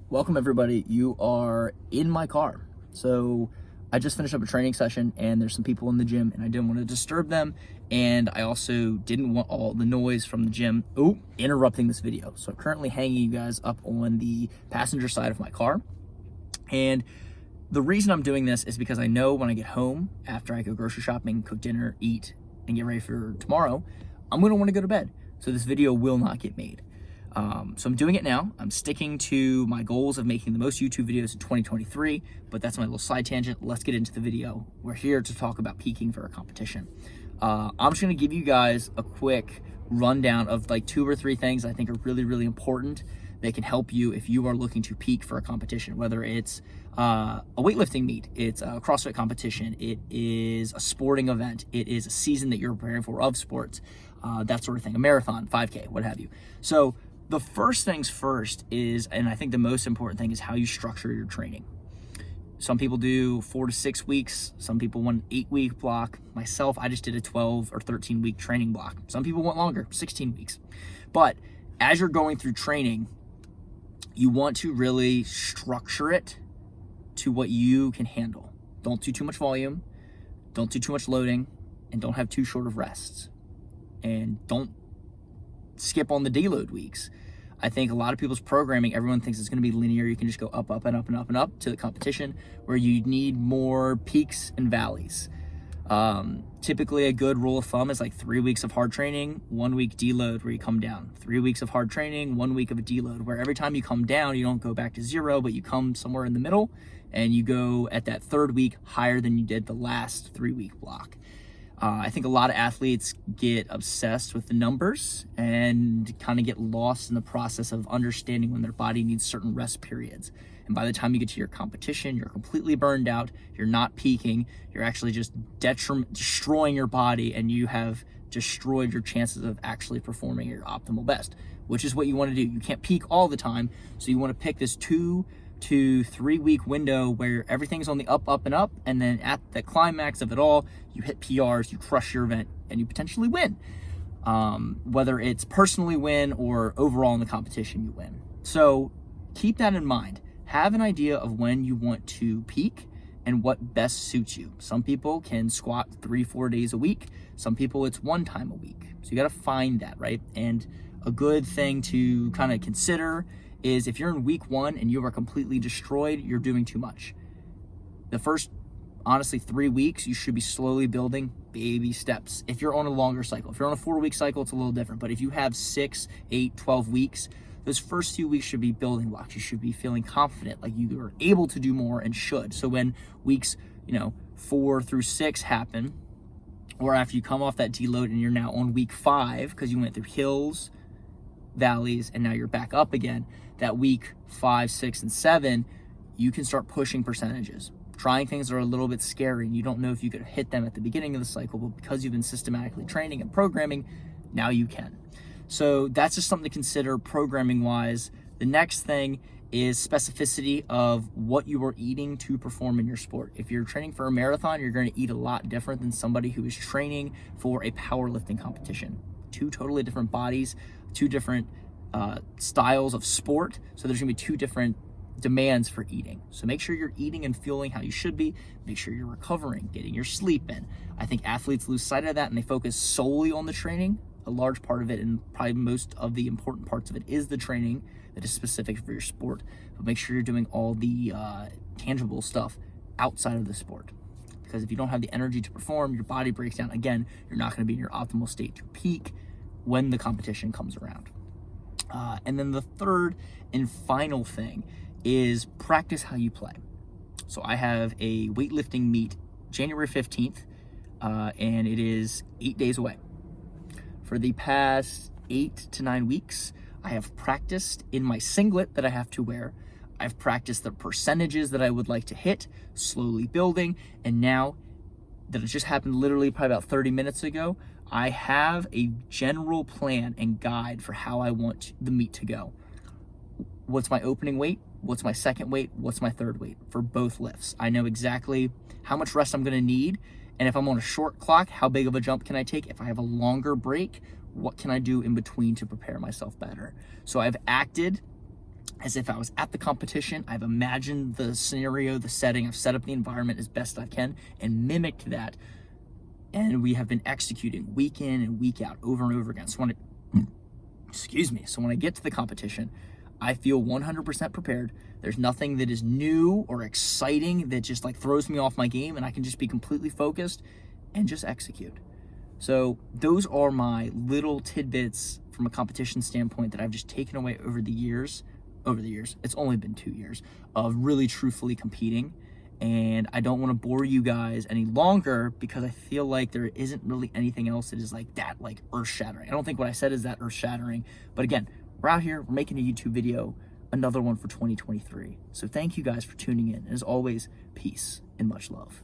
Welcome everybody. You are in my car. So I just finished up a training session and there's some people in the gym and I didn't want to disturb them. And I also didn't want all the noise from the gym interrupting this video. So I'm currently hanging you guys up on the passenger side of my car. And the reason I'm doing this is because I know when I get home, after I go grocery shopping, cook dinner, eat, and get ready for tomorrow, I'm gonna want to go to bed. So this video will not get made. So I'm doing it now. I'm sticking to my goals of making the most YouTube videos in 2023, but that's my little side tangent. Let's get into the video. We're here to talk about peaking for a competition. I'm just gonna give you guys a quick rundown of like 2 or 3 things I think are really, really important that can help you if you are looking to peak for a competition, whether it's a weightlifting meet, it's a CrossFit competition, it is a sporting event, it is a season that you're preparing for of sports, that sort of thing, a marathon, 5K, what have you. So the first things first is, and I think the most important thing, is how you structure your training. Some people do 4 to 6 weeks. Some people want an 8-week block. Myself, I just did a 12 or 13 week training block. Some people want longer, 16 weeks. But as you're going through training, you want to really structure it to what you can handle. Don't do too much volume, don't do too much loading, and don't have too short of rests. And don't skip on the deload weeks. I think a lot of people's programming, everyone thinks it's going to be linear. You can just go up, up, and up, and up, and up to the competition, where you need more peaks and valleys. Typically a good rule of thumb is like 3 weeks of hard training, 1 week deload where you come down. 3 weeks of hard training, 1 week of a deload, where every time you come down, you don't go back to 0, but you come somewhere in the middle and you go at that 3rd week higher than you did the last 3-week block. I think a lot of athletes get obsessed with the numbers and kind of get lost in the process of understanding when their body needs certain rest periods. And by the time you get to your competition, you're completely burned out, you're not peaking, you're actually just destroying your body, and you have destroyed your chances of actually performing your optimal best, which is what you want to do. You can't peak all the time, so you want to pick this 2 to 3 week window where everything's on the up, up, and up, and then at the climax of it all, you hit PRs, you crush your event, and you potentially win. Whether it's personally win or overall in the competition, you win. So keep that in mind. Have an idea of when you want to peak and what best suits you. Some people can squat 3-4 days a week. Some people it's 1 time a week. So you got to find that, right? And a good thing to kind of consider is if you're in week 1 and you are completely destroyed, you're doing too much. The first, honestly, 3 weeks, you should be slowly building baby steps. If you're on a longer cycle, if you're on a 4-week cycle, it's a little different. But if you have 6, 8, 12 weeks, those first few weeks should be building blocks. You should be feeling confident, like you are able to do more and should. So when weeks, 4 through 6 happen, or after you come off that deload and you're now on week 5 because you went through hills, valleys, and now you're back up again, that week 5, 6, and 7, you can start pushing percentages. Trying things that are a little bit scary, and you don't know if you could hit them at the beginning of the cycle, but because you've been systematically training and programming, now you can. So that's just something to consider programming wise. The next thing is specificity of what you are eating to perform in your sport. If you're training for a marathon, you're going to eat a lot different than somebody who is training for a powerlifting competition. 2 totally different bodies, 2 different styles of sport. So there's gonna be 2 different demands for eating. So make sure you're eating and fueling how you should be. Make sure you're recovering, getting your sleep in. I think athletes lose sight of that and they focus solely on the training. A large part of it, and probably most of the important parts of it, is the training that is specific for your sport. But make sure you're doing all the tangible stuff outside of the sport. Because if you don't have the energy to perform, your body breaks down. Again, you're not gonna be in your optimal state to peak when the competition comes around. And then the third and final thing is practice how you play. So I have a weightlifting meet January 15th, and it is 8 days away. For the past 8 to 9 weeks, I have practiced in my singlet that I have to wear. I've practiced the percentages that I would like to hit, slowly building, and now that it just happened literally probably about 30 minutes ago, I have a general plan and guide for how I want the meet to go. What's my opening weight? What's my second weight? What's my third weight for both lifts? I know exactly how much rest I'm gonna need, and if I'm on a short clock, how big of a jump can I take? If I have a longer break, what can I do in between to prepare myself better? So I've acted as if I was at the competition. I've imagined the scenario, the setting, I've set up the environment as best I can and mimicked that. And we have been executing week in and week out over and over again. So when I get to the competition, I feel 100% prepared. There's nothing that is new or exciting that just like throws me off my game, and I can just be completely focused and just execute. So those are my little tidbits from a competition standpoint that I've just taken away over the years. It's only been 2 years of really truthfully competing. And I don't want to bore you guys any longer because I feel like there isn't really anything else that is like that, like earth-shattering. I don't think what I said is that earth-shattering. But again, we're out here, we're making a YouTube video, another one for 2023. So thank you guys for tuning in. And as always, peace and much love.